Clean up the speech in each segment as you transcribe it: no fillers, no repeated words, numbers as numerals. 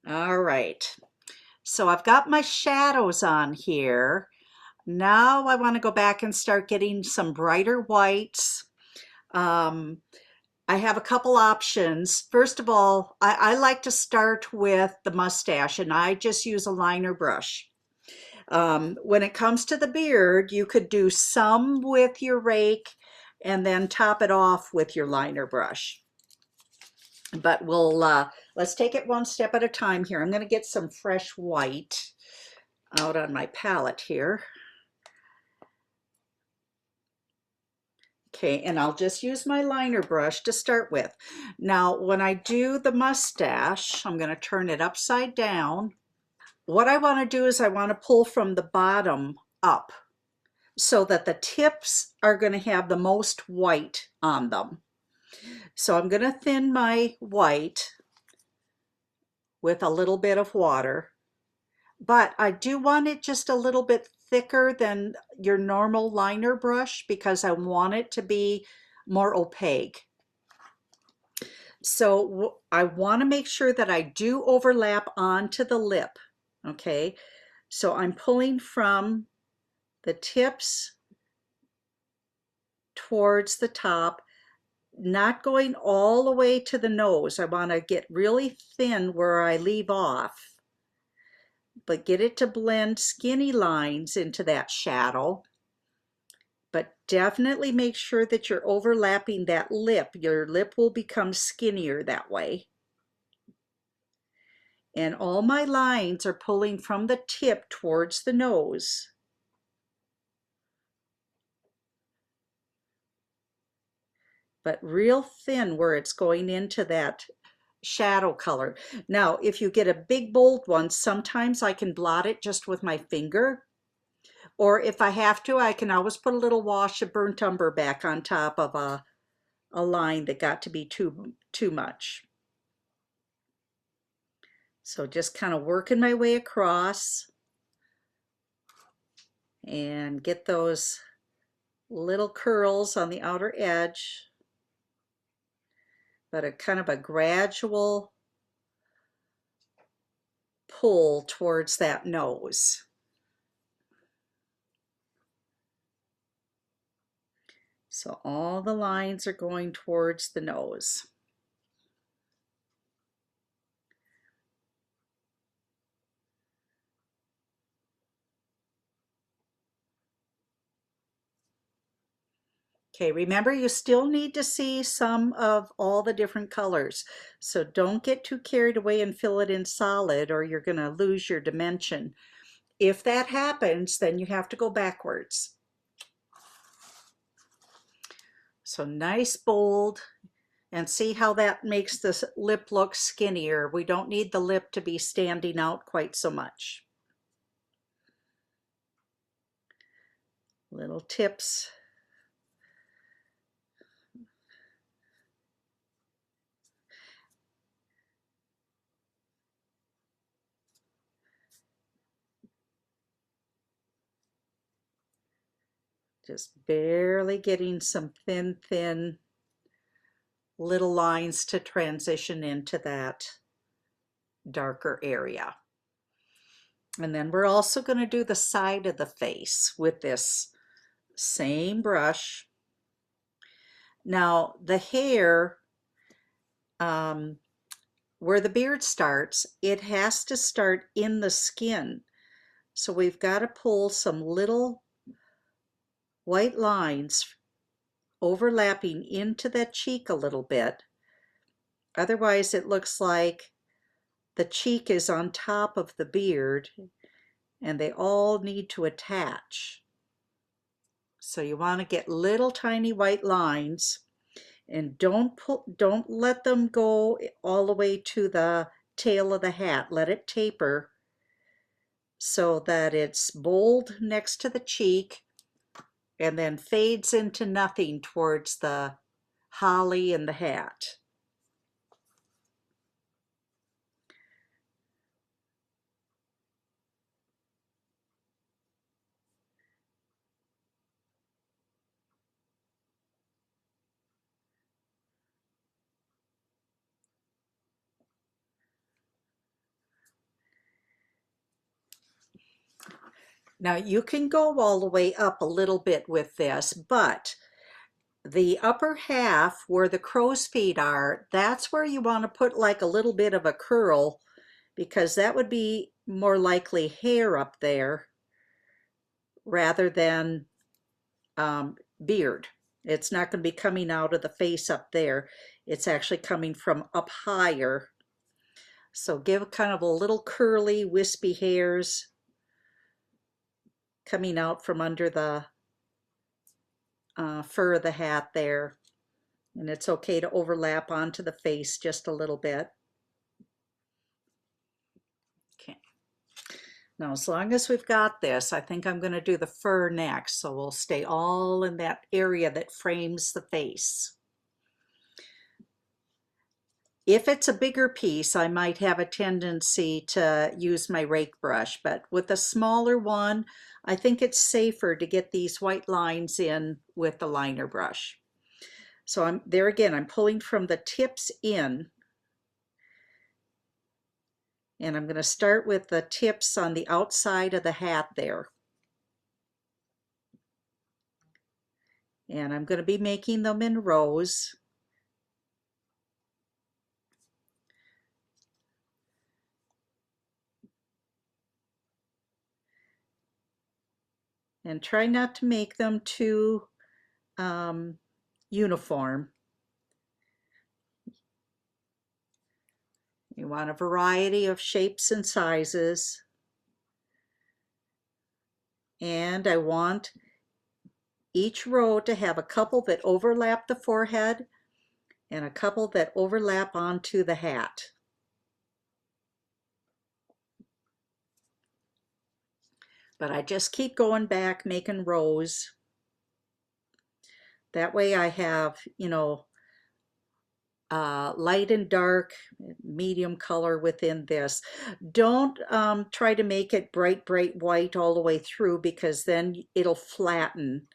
All right. So I've got my shadows on here. Now I want to go back and start getting some brighter whites. Um, I have a couple options. First of all, I like to start with the mustache and I just use a liner brush. When it comes to the beard, you could do some with your rake and then top it off with your liner brush. But let's take it one step at a time here. I'm going to get some fresh white out on my palette here. Okay, and I'll just use my liner brush to start with. Now, when I do the mustache, I'm going to turn it upside down. What I want to do is I want to pull from the bottom up so that the tips are going to have the most white on them. So I'm going to thin my white with a little bit of water, but I do want it just a little bit thicker than your normal liner brush because I want it to be more opaque. So I want to make sure that I do overlap onto the lip. Okay, so I'm pulling from the tips towards the top, not going all the way to the nose. I want to get really thin where I leave off, but get it to blend skinny lines into that shadow. But definitely make sure that you're overlapping that lip. Your lip will become skinnier that way. And all my lines are pulling from the tip towards the nose. But real thin where it's going into that shadow color. Now, if you get a big bold one, sometimes I can blot it just with my finger. Or if I have to, I can always put a little wash of burnt umber back on top of a line that got to be too much. So just kind of working my way across and get those little curls on the outer edge, but a kind of a gradual pull towards that nose. So all the lines are going towards the nose. Okay, remember you still need to see some of all the different colors. So don't get too carried away and fill it in solid or you're going to lose your dimension. If that happens, then you have to go backwards. So nice bold, and see how that makes this lip look skinnier. We don't need the lip to be standing out quite so much. Little tips. Just barely getting some thin little lines to transition into that darker area. And then we're also going to do the side of the face with this same brush. Now the hair, where the beard starts, it has to start in the skin. So we've got to pull some little white lines overlapping into that cheek a little bit. Otherwise it looks like the cheek is on top of the beard and they all need to attach. So you want to get little tiny white lines and don't let them go all the way to the tail of the hat. Let it taper so that it's bold next to the cheek and then fades into nothing towards the holly and the hat. Now you can go all the way up a little bit with this, but the upper half where the crow's feet are, that's where you want to put like a little bit of a curl, because that would be more likely hair up there rather than beard. It's not going to be coming out of the face up there. It's actually coming from up higher. So give kind of a little curly, wispy hairs coming out from under the fur of the hat there. And it's okay to overlap onto the face just a little bit. Okay. Now, as long as we've got this, I think I'm going to do the fur next. So we'll stay all in that area that frames the face. If it's a bigger piece, I might have a tendency to use my rake brush, but with a smaller one, I think it's safer to get these white lines in with the liner brush. So I'm there again, I'm pulling from the tips in, and I'm going to start with the tips on the outside of the hat there. And I'm going to be making them in rows. And try not to make them too uniform. You want a variety of shapes and sizes. And I want each row to have a couple that overlap the forehead and a couple that overlap onto the hat. But I just keep going back, making rows. That way I have, you know, light and dark, medium color within this. Don't try to make it bright, bright white all the way through, because then it'll flatten.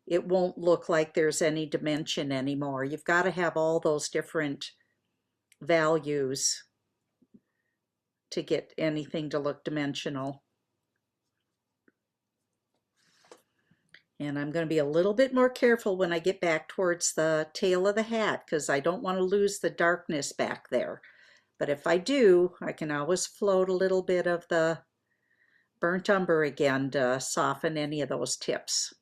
It won't look like there's any dimension anymore. You've got to have all those different values to get anything to look dimensional. And I'm going to be a little bit more careful when I get back towards the tail of the hat, because I don't want to lose the darkness back there. But if I do, I can always float a little bit of the burnt umber again to soften any of those tips.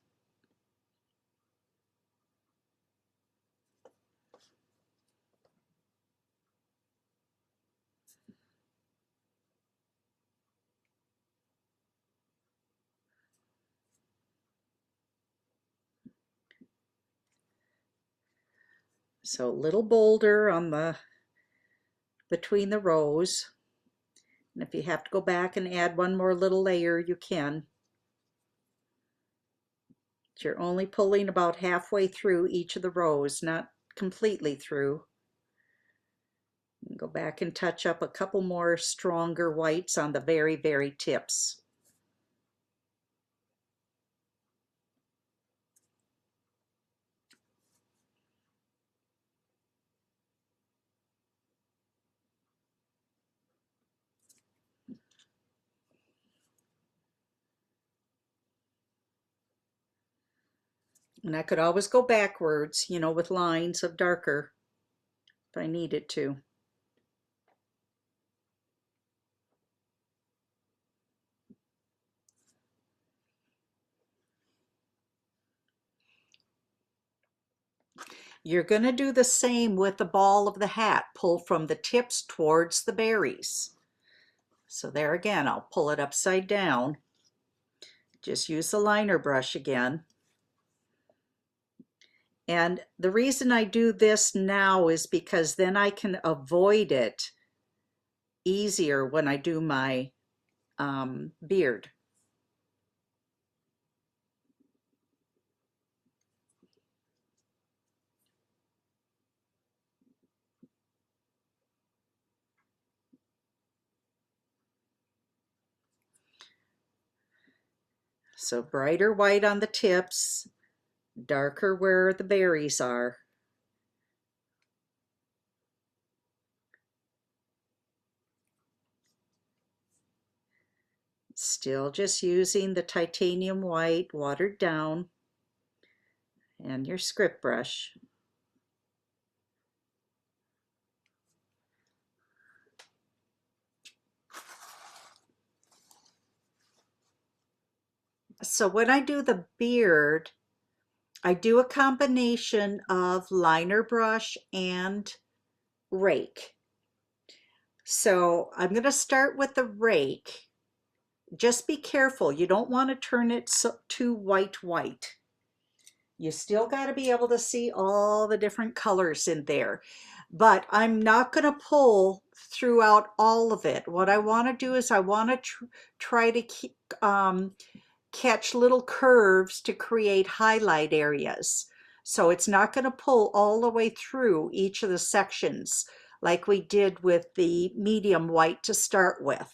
So a little bolder on the between the rows. And if you have to go back and add one more little layer, you can. But you're only pulling about halfway through each of the rows, not completely through. Go back and touch up a couple more stronger whites on the very, very tips. And I could always go backwards, you know, with lines of darker if I needed to. You're going to do the same with the ball of the hat. Pull from the tips towards the berries. So there again, I'll pull it upside down. Just use the liner brush again. And the reason I do this now is because then I can avoid it easier when I do my beard. So brighter white on the tips, darker where the berries are. Still just using the titanium white watered down and your script brush. So when I do the beard, I do a combination of liner brush and rake. So I'm going to start with the rake. Just be careful. You don't want to turn it too white. You still got to be able to see all the different colors in there. But I'm not going to pull throughout all of it. What I want to do is I want to try to keep, catch little curves to create highlight areas. So it's not going to pull all the way through each of the sections like we did with the medium white to start with.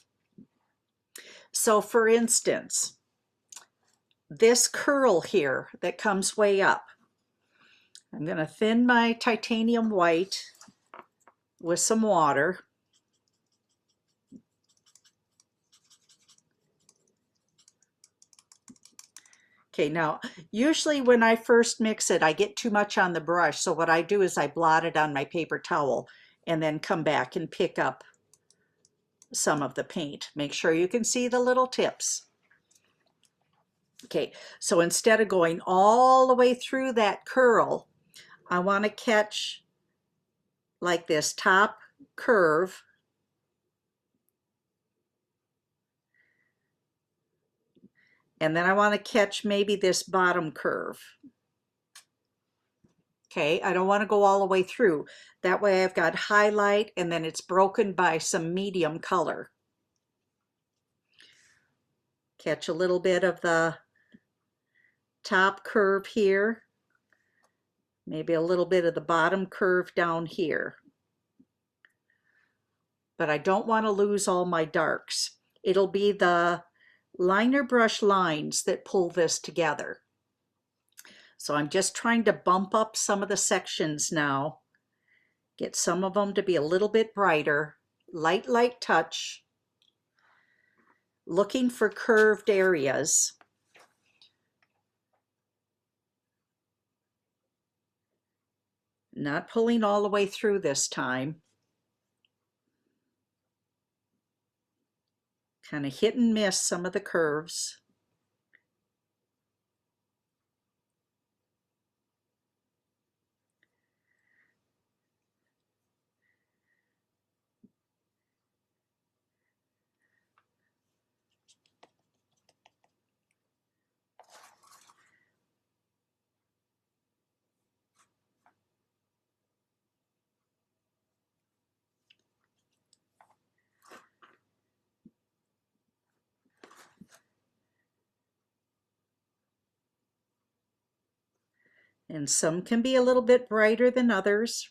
So for instance, this curl here that comes way up, I'm going to thin my titanium white with some water. Okay, now usually when I first mix it, I get too much on the brush. So what I do is I blot it on my paper towel and then come back and pick up some of the paint. Make sure you can see the little tips. Okay, so instead of going all the way through that curl, I want to catch like this top curve. And then I want to catch maybe this bottom curve. Okay, I don't want to go all the way through. That way I've got highlight and then it's broken by some medium color. Catch a little bit of the top curve here. Maybe a little bit of the bottom curve down here. But I don't want to lose all my darks. It'll be the liner brush lines that pull this together. So I'm just trying to bump up some of the sections now. Get some of them to be a little bit brighter. Light touch. Looking for curved areas. Not pulling all the way through this time. Kind of hit and miss some of the curves. And some can be a little bit brighter than others,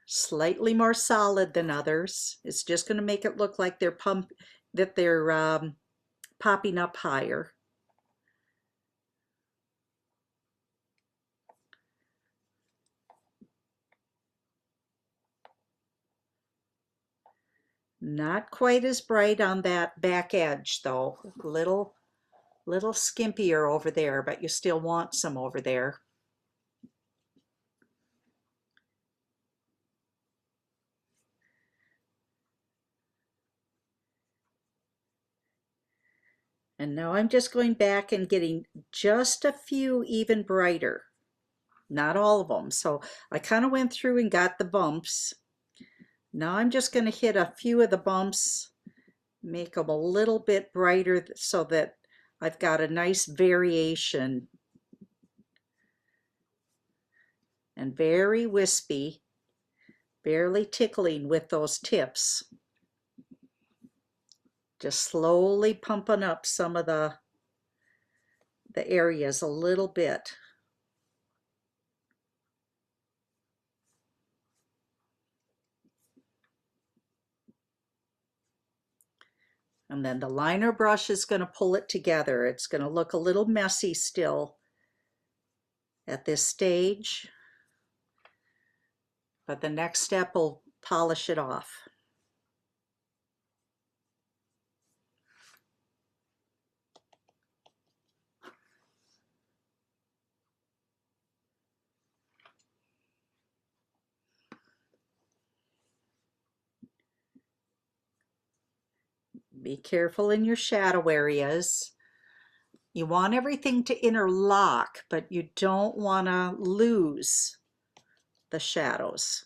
slightly more solid than others. It's just going to make it look like they're popping up higher. Not quite as bright on that back edge though. Little skimpier over there, but you still want some over there. And now I'm just going back and getting just a few even brighter. Not all of them. So I kind of went through and got the bumps. Now I'm just going to hit a few of the bumps, make them a little bit brighter so that I've got a nice variation. And very wispy, barely tickling with those tips. Just slowly pumping up some of the areas a little bit. And then the liner brush is going to pull it together. It's going to look a little messy still at this stage, but the next step will polish it off. Be careful in your shadow areas. You want everything to interlock, but you don't want to lose the shadows.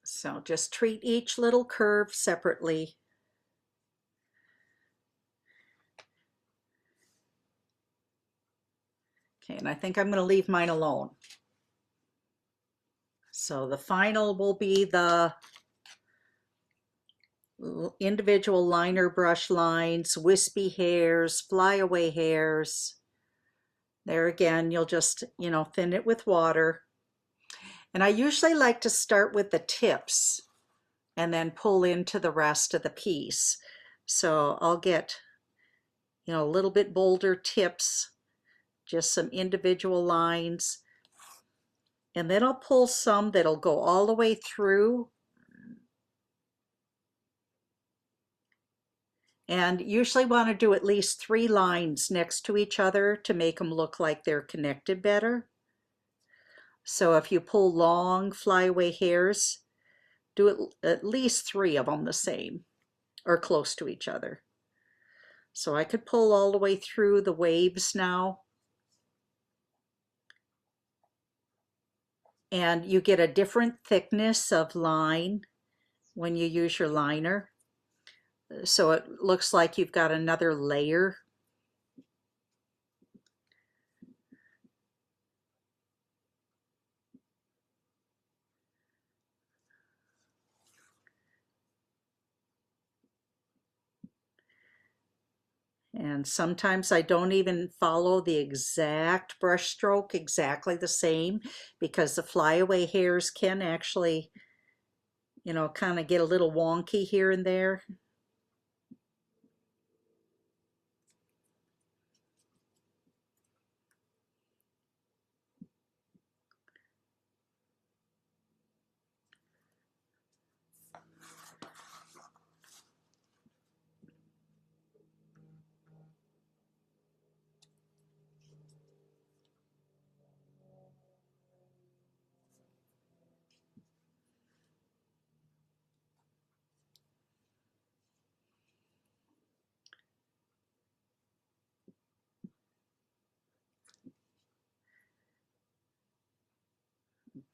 So just treat each little curve separately. Okay, and I think I'm going to leave mine alone. So the final will be the individual liner brush lines, wispy hairs, flyaway hairs. There again, you'll just, thin it with water. And I usually like to start with the tips and then pull into the rest of the piece. So I'll get, a little bit bolder tips, just some individual lines. And then I'll pull some that'll go all the way through. And usually want to do at least 3 lines next to each other to make them look like they're connected better. So if you pull long flyaway hairs, do it at least 3 of them the same or close to each other. So I could pull all the way through the waves now. And you get a different thickness of line when you use your liner. So it looks like you've got another layer. And sometimes I don't even follow the exact brush stroke exactly the same, because the flyaway hairs can actually, kind of get a little wonky here and there.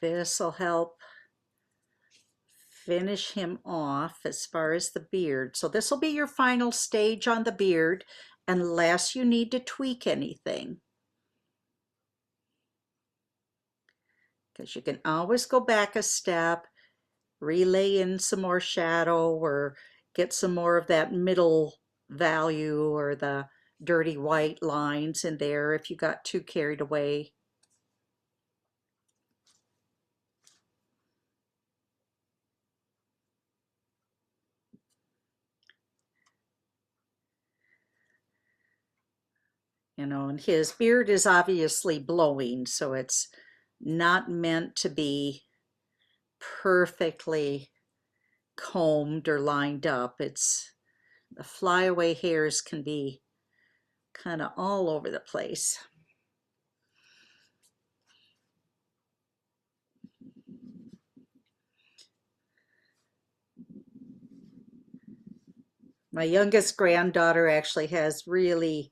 This will help finish him off as far as the beard. So this will be your final stage on the beard unless you need to tweak anything. Because you can always go back a step, relay in some more shadow or get some more of that middle value or the dirty white lines in there if you got too carried away. And his beard is obviously blowing, so it's not meant to be perfectly combed or lined up. The flyaway hairs can be kind of all over the place. My youngest granddaughter actually has really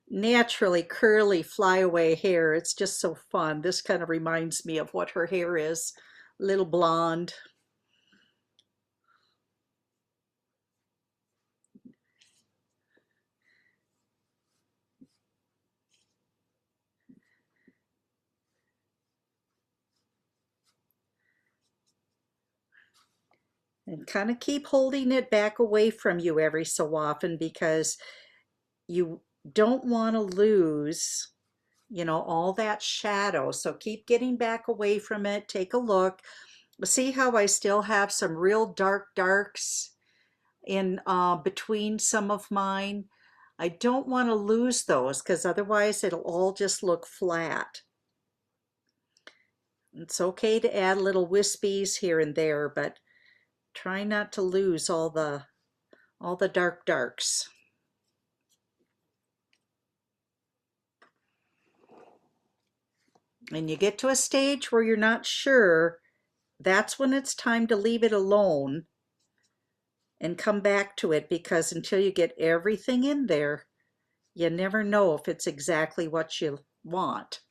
naturally curly flyaway hair. It's just so fun. This kind of reminds me of what her hair is, little blonde. And kind of keep holding it back away from you every so often, because you don't want to lose, all that shadow. So keep getting back away from it. Take a look. See how I still have some real dark darks in between some of mine. I don't want to lose those because otherwise it'll all just look flat. It's okay to add little wispies here and there, but try not to lose all the dark darks. and you get to a stage where you're not sure, that's when it's time to leave it alone and come back to it, because until you get everything in there, you never know if it's exactly what you want.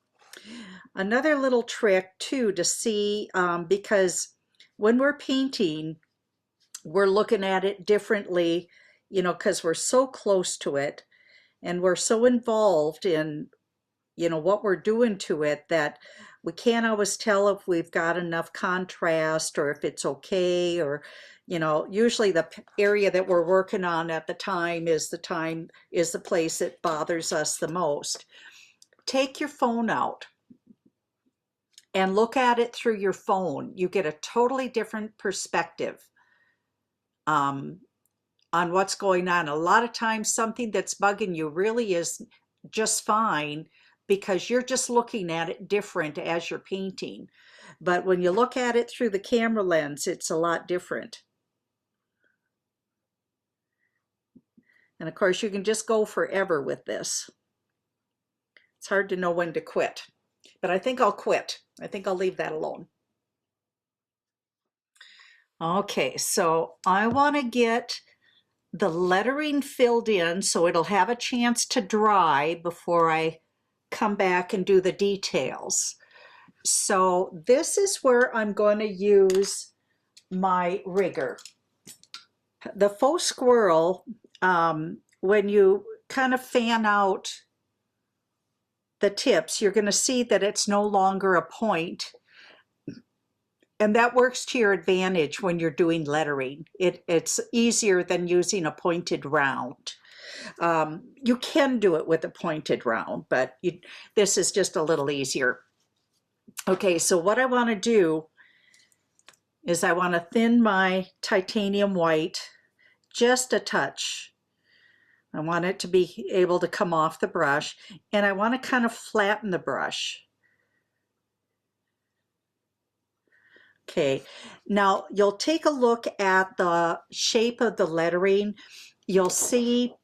Another little trick too to see, because when we're painting, we're looking at it differently, you know, because we're so close to it and we're so involved in, you know, what we're doing to it, that we can't always tell if we've got enough contrast or if it's okay, or, you know, usually the area that we're working on at the time is the place that bothers us the most. Take your phone out and look at it through your phone. You get a totally different perspective on what's going on. A lot of times something that's bugging you really is just fine, because you're just looking at it different as you're painting. But when you look at it through the camera lens, it's a lot different. And of course, you can just go forever with this. It's hard to know when to quit, but I think I'll quit. I think I'll leave that alone. Okay, so I want to get the lettering filled in so it'll have a chance to dry before I come back and do the details. So this is where I'm going to use my rigger. The faux squirrel, when you kind of fan out the tips, you're going to see that it's no longer a point. And that works to your advantage when you're doing lettering. It's easier than using a pointed round. You can do it with a pointed round, but this is just a little easier. Okay, so what I want to do is I want to thin my titanium white just a touch. I want it to be able to come off the brush, and I want to kind of flatten the brush. Okay, now you'll take a look at the shape of the lettering. You'll see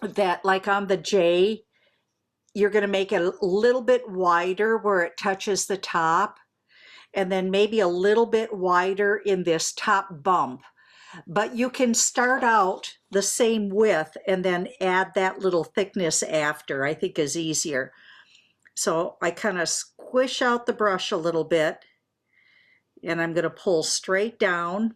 that, like on the J, you're going to make it a little bit wider where it touches the top, and then maybe a little bit wider in this top bump. But you can start out the same width and then add that little thickness after, I think is easier. So I kind of squish out the brush a little bit, and I'm going to pull straight down,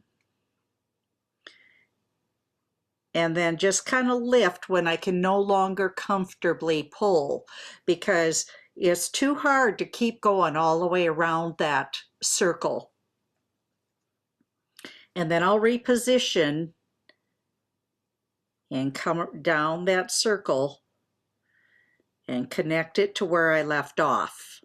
and then just kind of lift when I can no longer comfortably pull, because it's too hard to keep going all the way around that circle. And then I'll reposition and come down that circle and connect it to where I left off.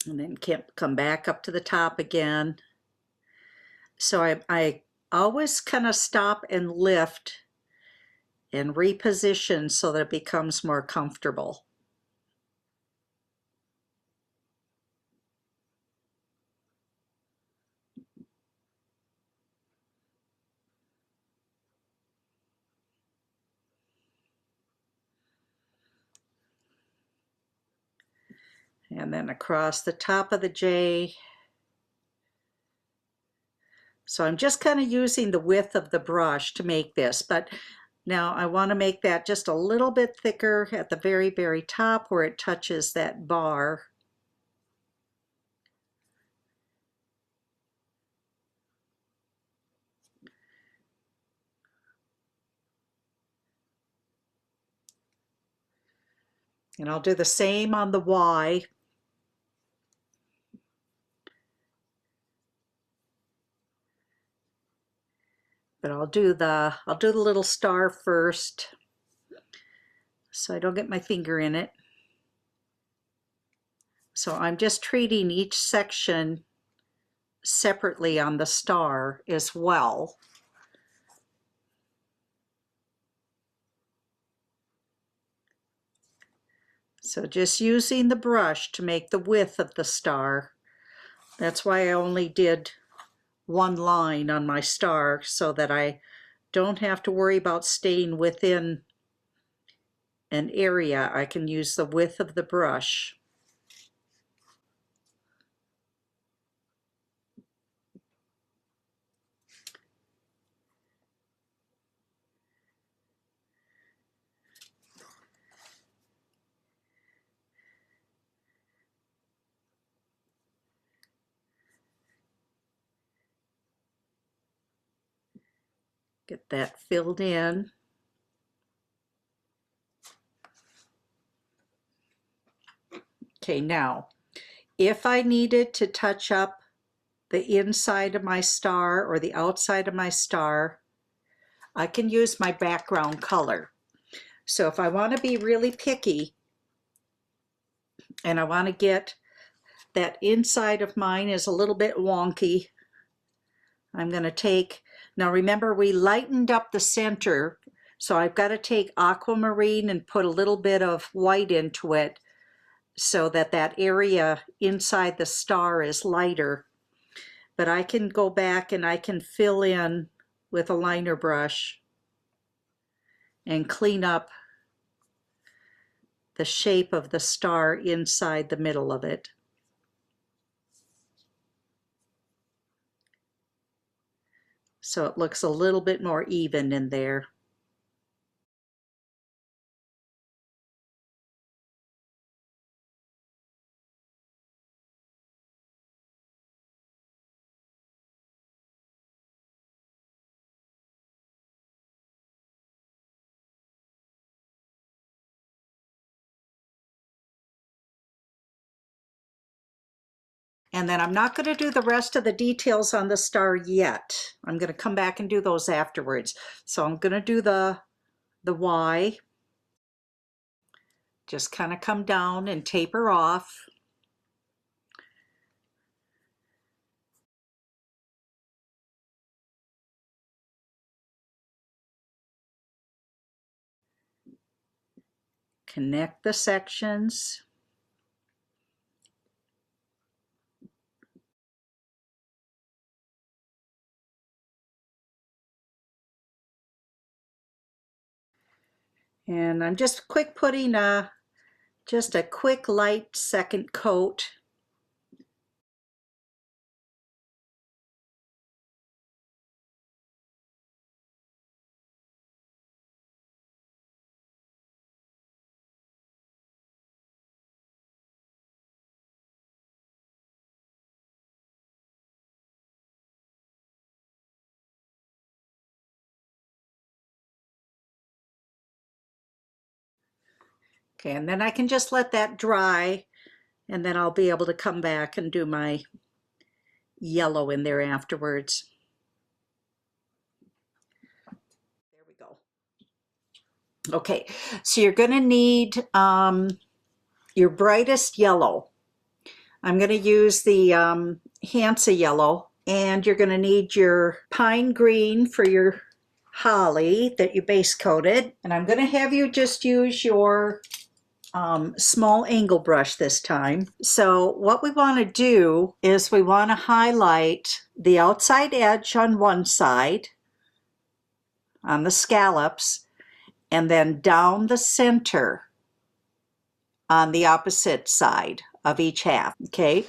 And then come back up to the top again. So I always kind of stop and lift and reposition so that it becomes more comfortable. And then across the top of the J. So I'm just kind of using the width of the brush to make this, but now I want to make that just a little bit thicker at the very, very top where it touches that bar. And I'll do the same on the Y. But I'll do the little star first, so I don't get my finger in it. So I'm just treating each section separately on the star as well. So just using the brush to make the width of the star That's why I only did one line on my star, so that I don't have to worry about staying within an area. I can use the width of the brush. Get that filled in. Okay, now, if I needed to touch up the inside of my star or the outside of my star, I can use my background color. So if I want to be really picky and I want to get that inside of mine is a little bit wonky, I'm going to take, now remember we lightened up the center, so I've got to take aquamarine and put a little bit of white into it so that that area inside the star is lighter. But I can go back and I can fill in with a liner brush and clean up the shape of the star inside the middle of it. So it looks a little bit more even in there. And then I'm not going to do the rest of the details on the star yet. I'm going to come back and do those afterwards. So I'm going to do the Y. Just kind of come down and taper off. Connect the sections. And I'm just putting just a quick light second coat. Okay, and then I can just let that dry, and then I'll be able to come back and do my yellow in there afterwards. There we go. Okay, so you're going to need your brightest yellow. I'm going to use the Hansa yellow, and you're going to need your pine green for your holly that you base coated. And I'm going to have you just use your small angle brush this time. So what we want to do is we want to highlight the outside edge on one side, on the scallops, and then down the center on the opposite side of each half. Okay,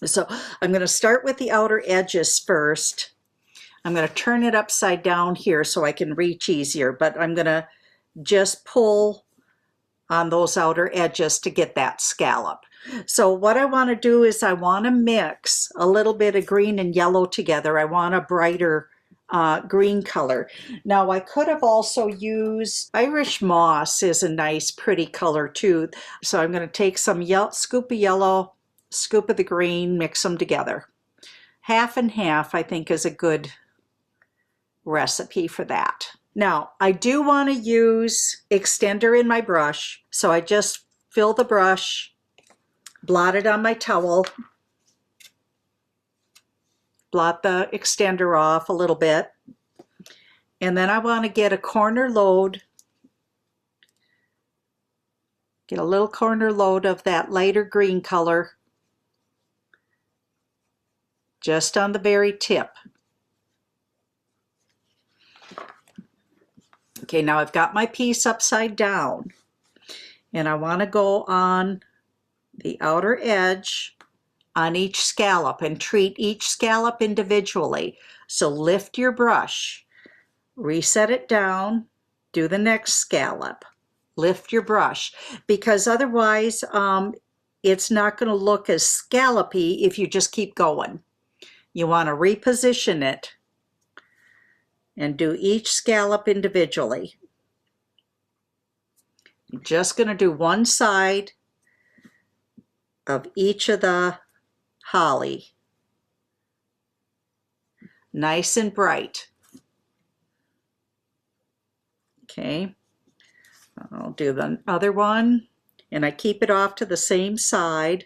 so I'm going to start with the outer edges first. I'm going to turn it upside down here so I can reach easier, but I'm going to just pull on those outer edges to get that scallop. So what I want to do is I want to mix a little bit of green and yellow together. I want a brighter green color. Now I could have also used Irish moss, is a nice pretty color too. So I'm going to take some scoop of yellow, scoop of the green, mix them together. Half and half I think is a good recipe for that. Now I do want to use extender in my brush, so I just fill the brush, blot it on my towel, blot the extender off a little bit, and then I want to get a corner load, get a little corner load of that lighter green color just on the very tip. Okay, now I've got my piece upside down, and I want to go on the outer edge on each scallop and treat each scallop individually. So lift your brush, reset it down, do the next scallop, lift your brush, because otherwise it's not going to look as scallopy if you just keep going. You want to reposition it and do each scallop individually. I'm just going to do one side of each of the holly. Nice and bright. Okay, I'll do the other one, and I keep it off to the same side.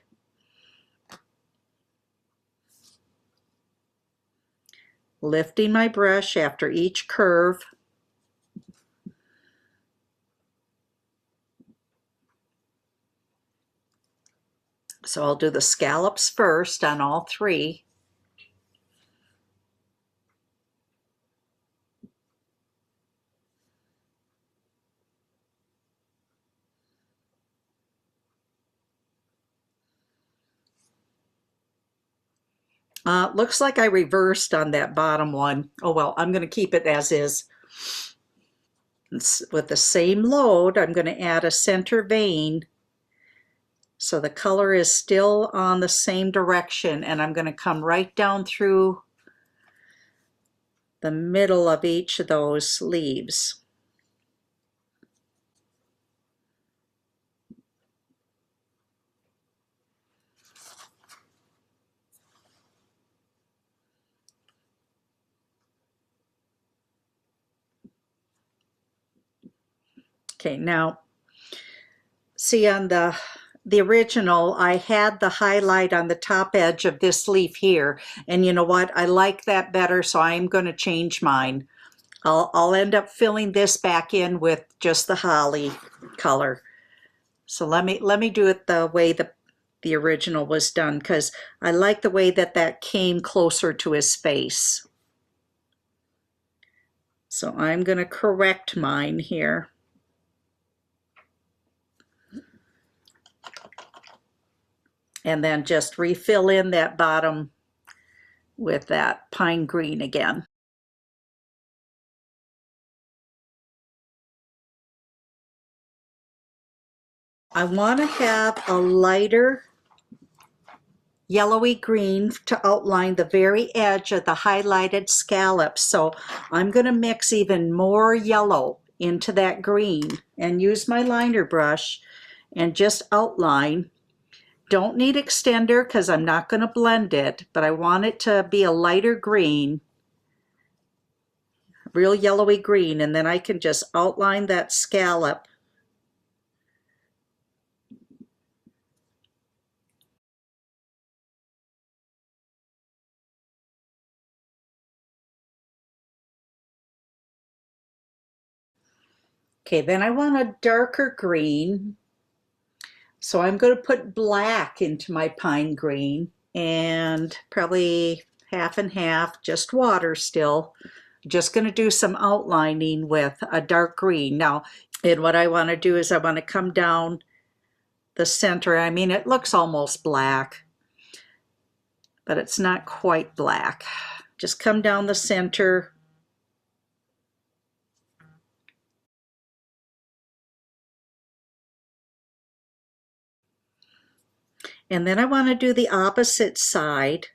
Lifting my brush after each curve. So I'll do the scallops first on all three. Looks like I reversed on that bottom one. Oh well, I'm going to keep it as is. With the same load, I'm going to add a center vein so the color is still on the same direction, and I'm going to come right down through the middle of each of those leaves. Okay, now see on the original, I had the highlight on the top edge of this leaf here, and you know what, I like that better, so I'm going to change mine. I'll end up filling this back in with just the holly color. So let me do it the way the original was done, because I like the way that came closer to his face. So I'm going to correct mine here. And then just refill in that bottom with that pine green again. I want to have a lighter yellowy green to outline the very edge of the highlighted scallops. So I'm going to mix even more yellow into that green and use my liner brush and just outline. Don't need extender because I'm not going to blend it, but I want it to be a lighter green, real yellowy green, and then I can just outline that scallop. Okay, then I want a darker green, so I'm going to put black into my pine green, and probably half and half, just water still. Just going to do some outlining with a dark green. Now, and what I want to do is I want to come down the center. I mean, it looks almost black, but it's not quite black. Just come down the center. And then I want to do the opposite side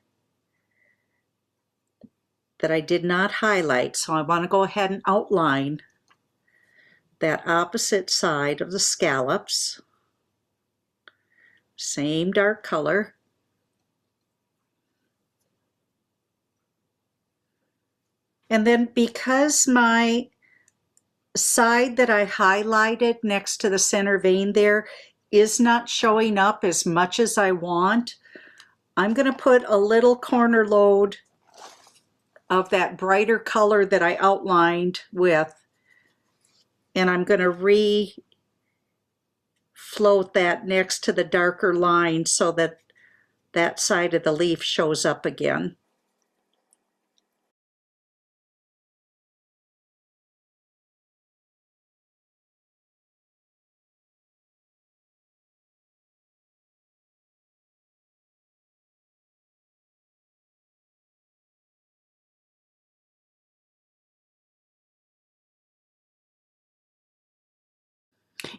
that I did not highlight. So I want to go ahead and outline that opposite side of the scallops. Same dark color. And then because my side that I highlighted next to the center vein there is not showing up as much as I want, I'm going to put a little corner load of that brighter color that I outlined with, and I'm going to re-float that next to the darker line so that that side of the leaf shows up again.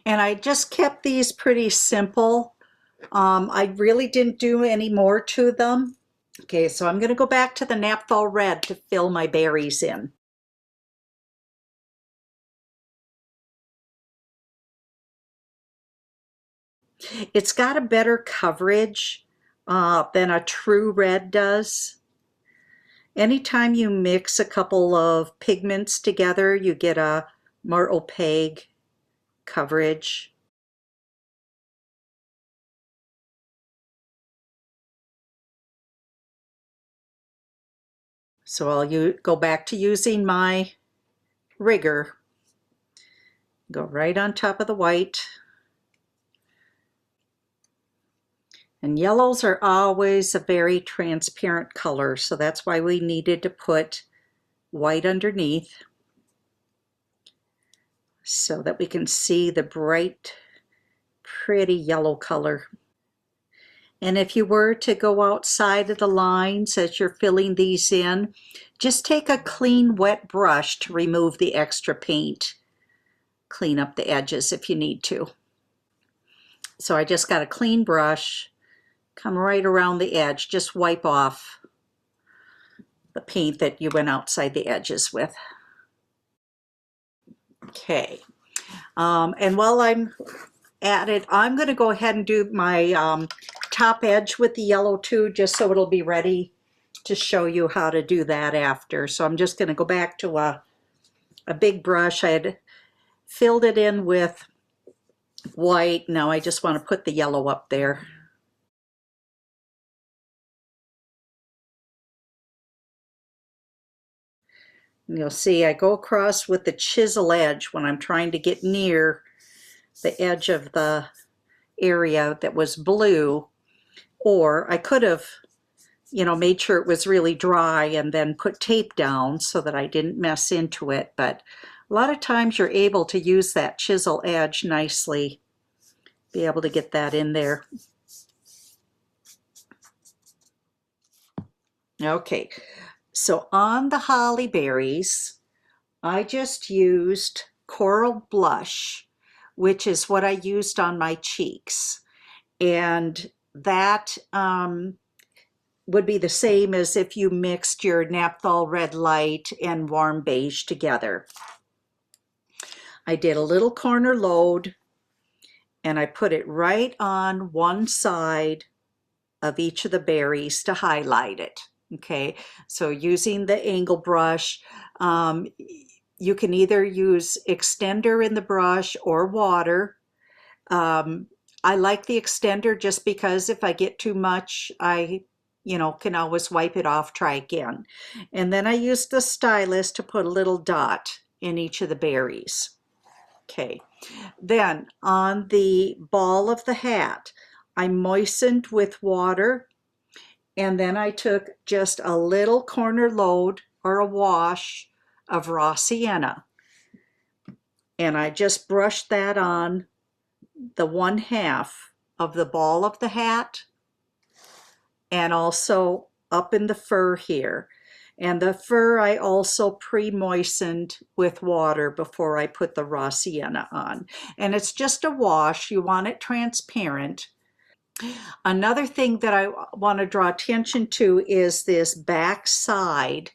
And I just kept these pretty simple. I really didn't do any more to them. Okay, so I'm going to go back to the Naphthol Red to fill my berries in. It's got a better coverage than a true red does. Anytime you mix a couple of pigments together, you get a more opaque coverage. So I'll go back to using my rigger. Go right on top of the white. And yellows are always a very transparent color, so that's why we needed to put white underneath so that we can see the bright, pretty yellow color. And if you were to go outside of the lines as you're filling these in, just take a clean wet brush to remove the extra paint. Clean up the edges if you need to. So I just got a clean brush, come right around the edge, just wipe off the paint that you went outside the edges with. Okay, and while I'm at it, I'm going to go ahead and do my top edge with the yellow too, just so it'll be ready to show you how to do that after. So I'm just going to go back to a big brush. I had filled it in with white. Now I just want to put the yellow up there. And you'll see I go across with the chisel edge when I'm trying to get near the edge of the area that was blue, or I could have, you know, made sure it was really dry and then put tape down so that I didn't mess into it. But a lot of times you're able to use that chisel edge nicely, be able to get that in there. Okay, so on the holly berries, I just used Coral Blush, which is what I used on my cheeks. And that would be the same as if you mixed your Naphthol Red Light and Warm Beige together. I did a little corner load and I put it right on one side of each of the berries to highlight it. Okay, so using the angle brush, you can either use extender in the brush or water. I like the extender just because if I get too much, I can always wipe it off, try again. And then I use the stylus to put a little dot in each of the berries. Okay, then on the ball of the hat, I moistened with water, and then I took just a little corner load or a wash of raw sienna, and I just brushed that on the one half of the ball of the hat and also up in the fur here. And the fur I also pre-moistened with water before I put the raw sienna on. And it's just a wash. You want it transparent. Another thing that I want to draw attention to is this back side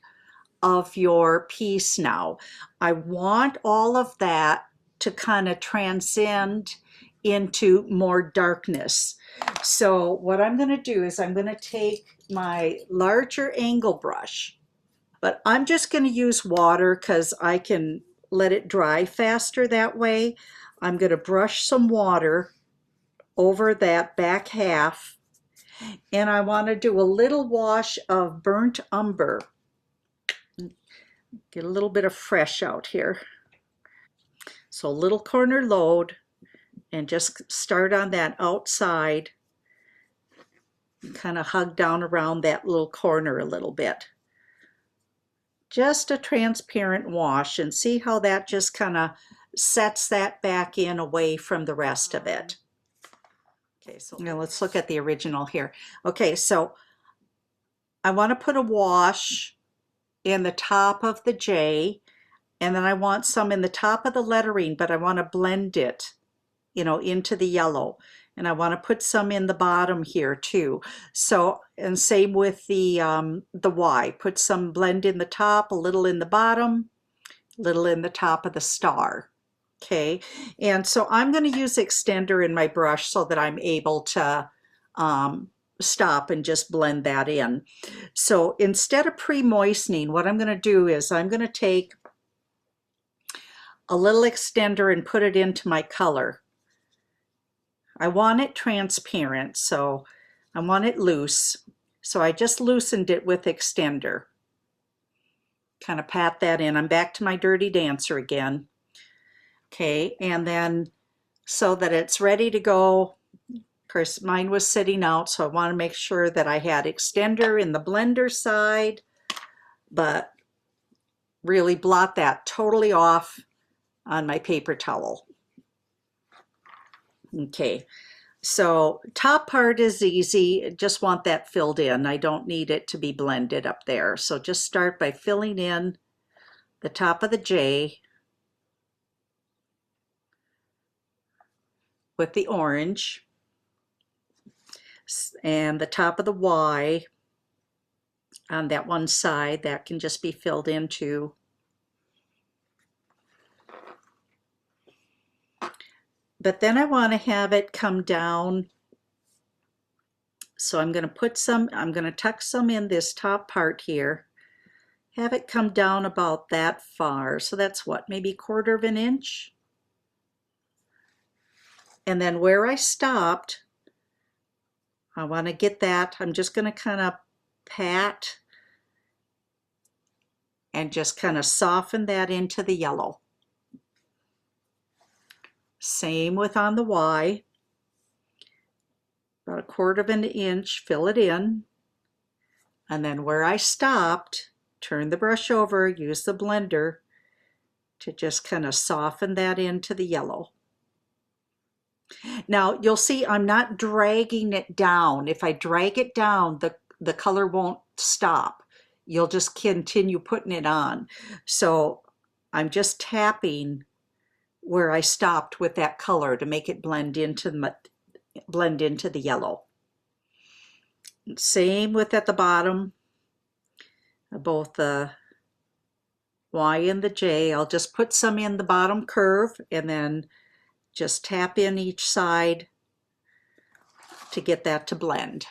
of your piece now. I want all of that to kind of transcend into more darkness. So what I'm going to do is I'm going to take my larger angle brush, but I'm just going to use water because I can let it dry faster that way. I'm going to brush some water over that back half, and I want to do a little wash of burnt umber. Get a little bit of fresh out here. So a little corner load and just start on that outside, kind of hug down around that little corner a little bit. Just a transparent wash, and see how that just kind of sets that back in away from the rest of it. Okay, so now let's look at the original here. Okay, so I want to put a wash in the top of the J, and then I want some in the top of the lettering, but I want to blend it into the yellow. And I want to put some in the bottom here too. So, and same with the Y. Put some blend in the top, a little in the bottom, a little in the top of the star. Okay, and so I'm going to use extender in my brush so that I'm able to stop and just blend that in. So instead of pre-moistening, what I'm going to do is I'm going to take a little extender and put it into my color. I want it transparent, so I want it loose. So I just loosened it with extender. Kind of pat that in. I'm back to my Dirty Dancer again. Okay, and then so that it's ready to go. Of course, mine was sitting out, so I want to make sure that I had extender in the blender side, but really blot that totally off on my paper towel. Okay, so top part is easy. Just want that filled in. I don't need it to be blended up there. So just start by filling in the top of the J with the orange, and the top of the Y on that one side, that can just be filled in too. But then I want to have it come down. So I'm going to tuck some in this top part here. Have it come down about that far. So that's what, maybe 1/4 of an inch? And then where I stopped, I want to get that. I'm just going to kind of pat and just kind of soften that into the yellow. Same with on the Y. About 1/4 of an inch, fill it in. And then where I stopped, turn the brush over, use the blender to just kind of soften that into the yellow. Now you'll see I'm not dragging it down. If I drag it down, the color won't stop. You'll just continue putting it on. So I'm just tapping where I stopped with that color to make it blend into the yellow. Same with at the bottom, both the Y and the J. I'll just put some in the bottom curve and then just tap in each side to get that to blend.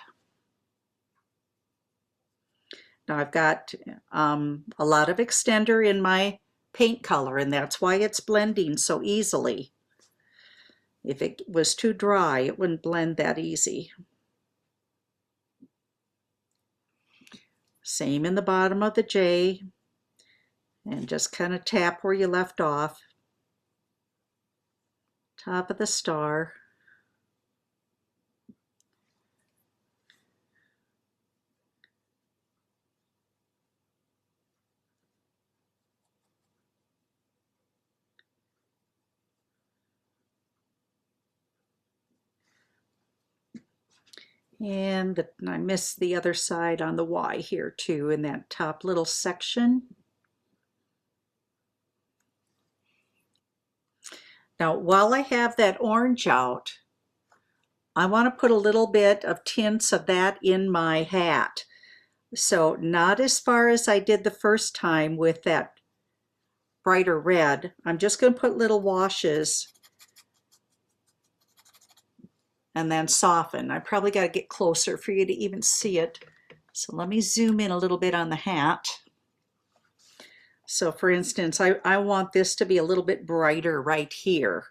Now I've got a lot of extender in my paint color, and that's why it's blending so easily. If it was too dry, it wouldn't blend that easy. Same in the bottom of the J, and just kind of tap where you left off. Top of the star. And I missed the other side on the Y here too, in that top little section. Now, while I have that orange out, I want to put a little bit of tints of that in my hat. So not as far as I did the first time with that brighter red. I'm just going to put little washes and then soften. I probably got to get closer for you to even see it. So let me zoom in a little bit on the hat. So for instance, I want this to be a little bit brighter right here.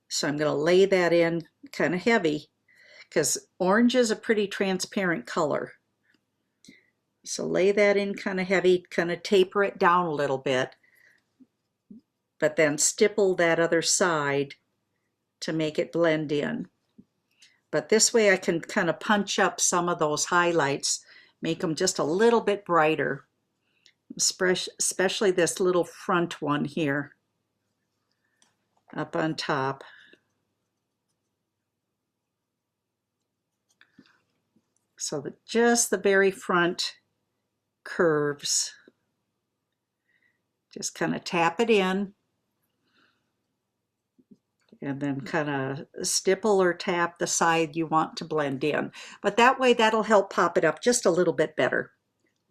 So I'm going to lay that in kind of heavy because orange is a pretty transparent color. So lay that in kind of heavy, kind of taper it down a little bit, but then stipple that other side to make it blend in. But this way I can kind of punch up some of those highlights, make them just a little bit brighter, especially this little front one here up on top. So that just the very front curves, just kind of tap it in. and then kind of stipple or tap the side you want to blend in. But that way that'll help pop it up just a little bit better.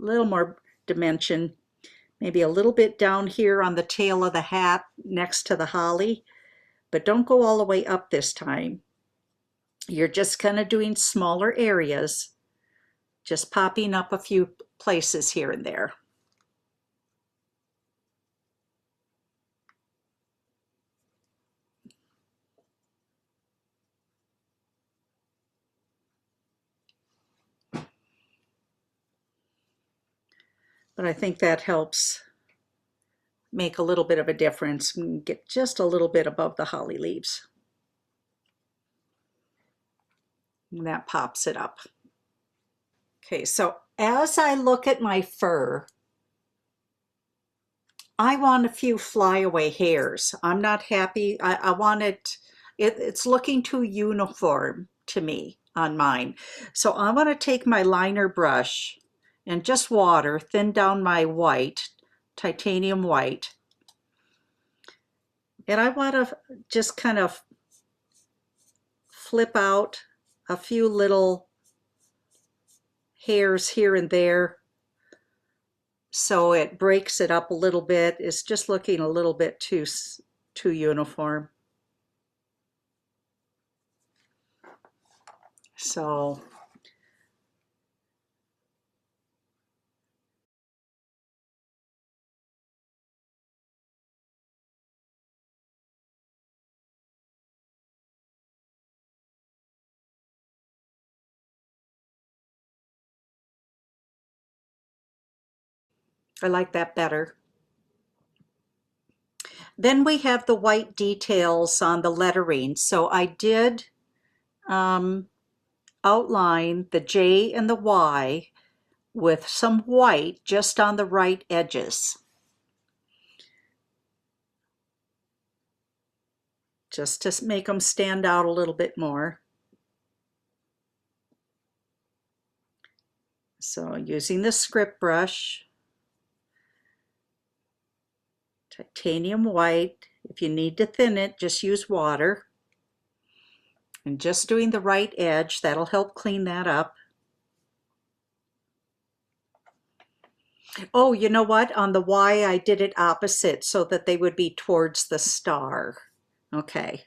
A little more dimension, maybe a little bit down here on the tail of the hat next to the holly, but don't go all the way up this time. You're just kind of doing smaller areas, just popping up a few places here and there. But I think that helps make a little bit of a difference and get just a little bit above the holly leaves. And that pops it up. Okay, so as I look at my fur, I want a few flyaway hairs. I'm not happy. I want it's looking too uniform to me on mine. So I want to take my liner brush and just water, thin down my white, titanium white. And I want to just kind of flip out a few little hairs here and there so it breaks it up a little bit. It's just looking a little bit too uniform. So I like that better. Then we have the white details on the lettering. So I did outline the J and the Y with some white just on the right edges, just to make them stand out a little bit more. So using the script brush, titanium white. If you need to thin it, just use water. And just doing the right edge, that'll help clean that up. Oh, you know what? On the Y, I did it opposite so that they would be towards the star. Okay.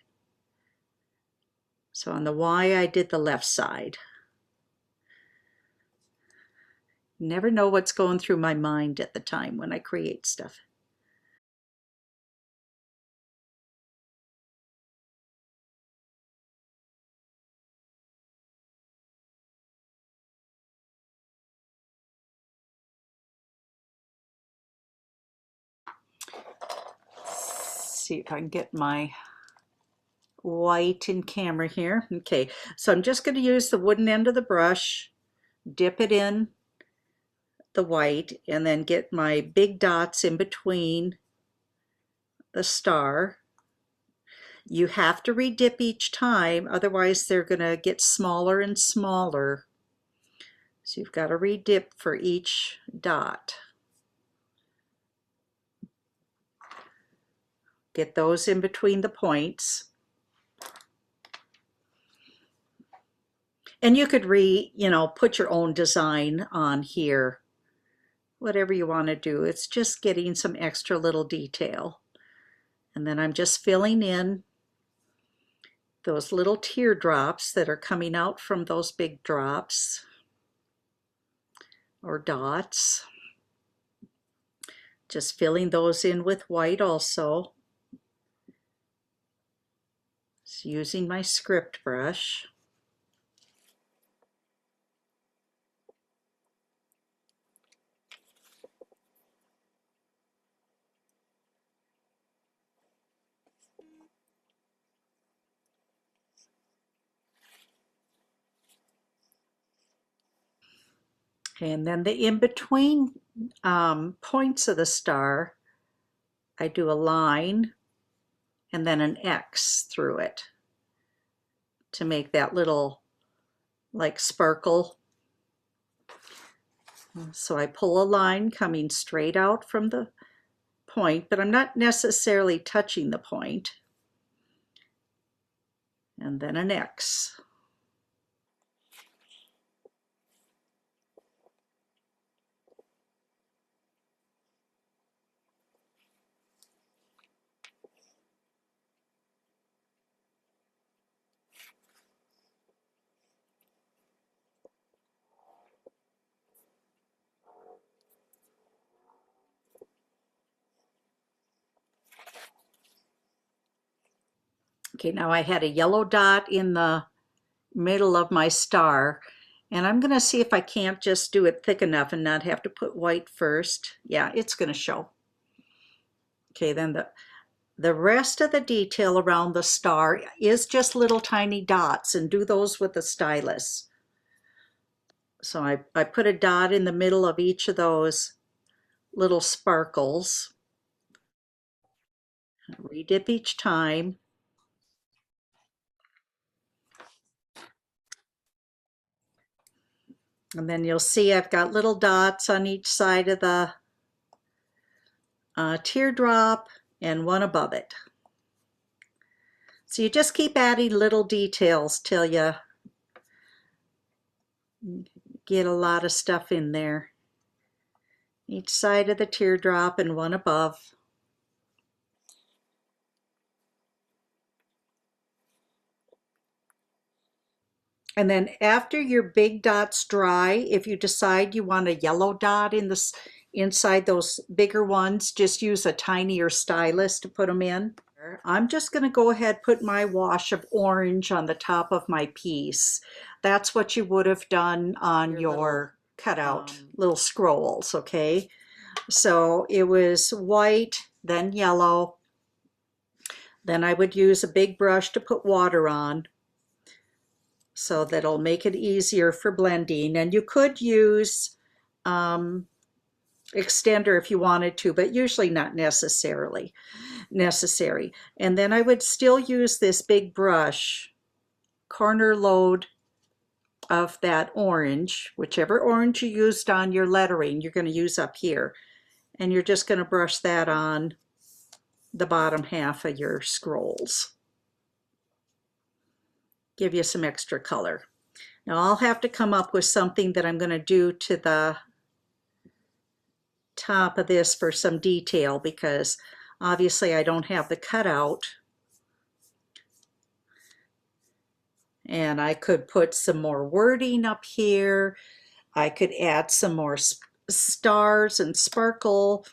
So on the Y, I did the left side. Never know what's going through my mind at the time when I create stuff. See if I can get my white in camera here. Okay, so I'm just going to use the wooden end of the brush, dip it in the white, and then get my big dots in between the star. You have to redip each time, otherwise they're going to get smaller and smaller. So you've got to redip for each dot. Get those in between the points. And you could put your own design on here. Whatever you want to do. It's just getting some extra little detail. And then I'm just filling in those little teardrops that are coming out from those big drops or dots. Just filling those in with white also. So using my script brush. And then the in-between points of the star, I do a line and then an X through it to make that little like sparkle. So I pull a line coming straight out from the point, but I'm not necessarily touching the point. and then an X. Okay, now I had a yellow dot in the middle of my star, and I'm going to see if I can't just do it thick enough and not have to put white first. Yeah, it's going to show. Okay, then the rest of the detail around the star is just little tiny dots, and do those with the stylus. So I put a dot in the middle of each of those little sparkles. Redip each time. And then you'll see I've got little dots on each side of the teardrop and one above it. So you just keep adding little details till you get a lot of stuff in there. Each side of the teardrop and one above. And then after your big dots dry, if you decide you want a yellow dot in the inside those bigger ones, just use a tinier stylus to put them in. I'm just going to go ahead put my wash of orange on the top of my piece. That's what you would have done on your cutout little scrolls, okay? So it was white, then yellow. Then I would use a big brush to put water on, so that'll make it easier for blending. And you could use extender if you wanted to, but usually not necessary. And then I would still use this big brush, corner load of that orange, whichever orange you used on your lettering, you're going to use up here. And you're just going to brush that on the bottom half of your scrolls. Give you some extra color. Now I'll have to come up with something that I'm going to do to the top of this for some detail, because obviously I don't have the cutout. And I could put some more wording up here. I could add some more stars and sparkle.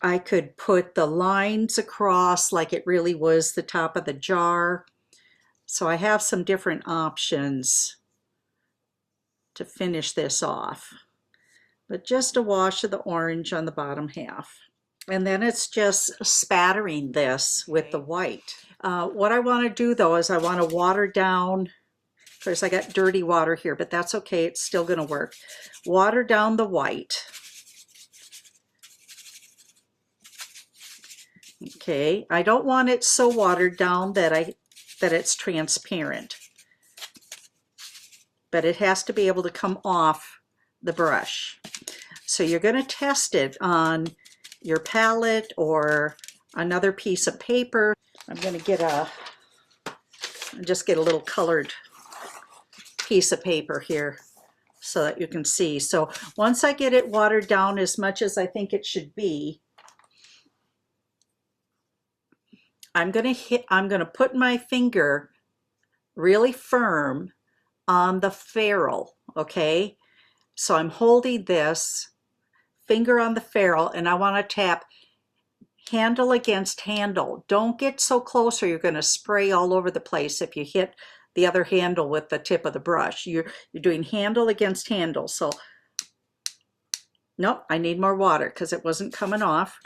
I could put the lines across like it really was the top of the jar. So I have some different options to finish this off. But just a wash of the orange on the bottom half. And then it's just spattering this with the white. What I want to do though is I want to water down. Of course, I got dirty water here, but that's okay. It's still going to work. Water down the white. Okay, I don't want it so watered down that it's transparent. But it has to be able to come off the brush. So you're going to test it on your palette or another piece of paper. I'm going to just get a little colored piece of paper here so that you can see. So once I get it watered down as much as I think it should be, I'm going to put my finger really firm on the ferrule, okay? So I'm holding this finger on the ferrule and I want to tap handle against handle. Don't get so close or you're going to spray all over the place if you hit the other handle with the tip of the brush. You're doing handle against handle. So nope, I need more water because it wasn't coming off.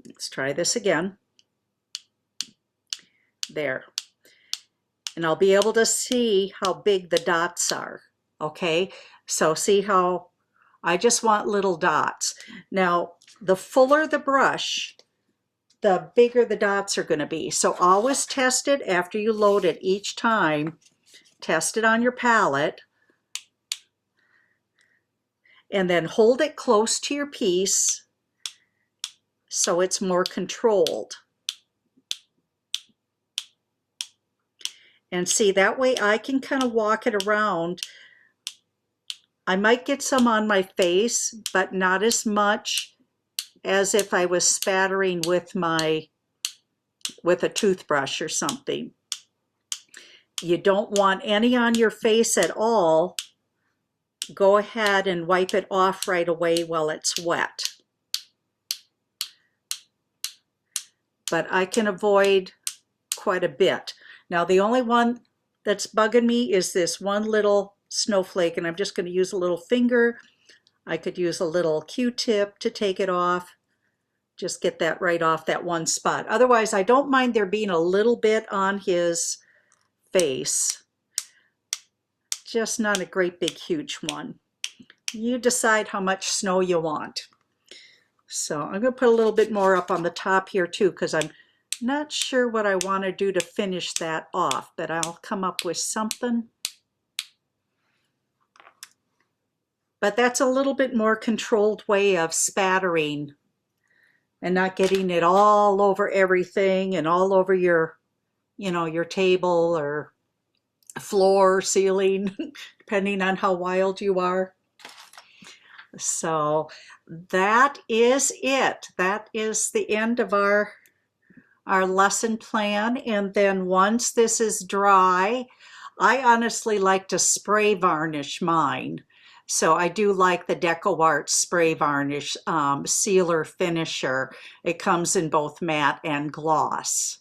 Let's try this again. There. And I'll be able to see how big the dots are. Okay, so see how I just want little dots. Now, the fuller the brush, the bigger the dots are going to be. So always test it after you load it each time. Test it on your palette. And then hold it close to your piece so it's more controlled. And see, that way I can kind of walk it around. I might get some on my face, but not as much as if I was spattering with a toothbrush or something. You don't want any on your face at all. Go ahead and wipe it off right away while it's wet. But I can avoid quite a bit. Now the only one that's bugging me is this one little snowflake, and I'm just going to use a little finger. I could use a little Q-tip to take it off. Just get that right off that one spot. Otherwise, I don't mind there being a little bit on his face. Just not a great big huge one. You decide how much snow you want. So I'm going to put a little bit more up on the top here too, because I'm not sure what I want to do to finish that off, but I'll come up with something. But that's a little bit more controlled way of spattering and not getting it all over everything and all over your, your table or floor, ceiling, depending on how wild you are. So that is it. That is the end of our lesson plan. And then once this is dry, I honestly like to spray varnish mine. So I do like the DecoArt spray varnish sealer finisher. It comes in both matte and gloss.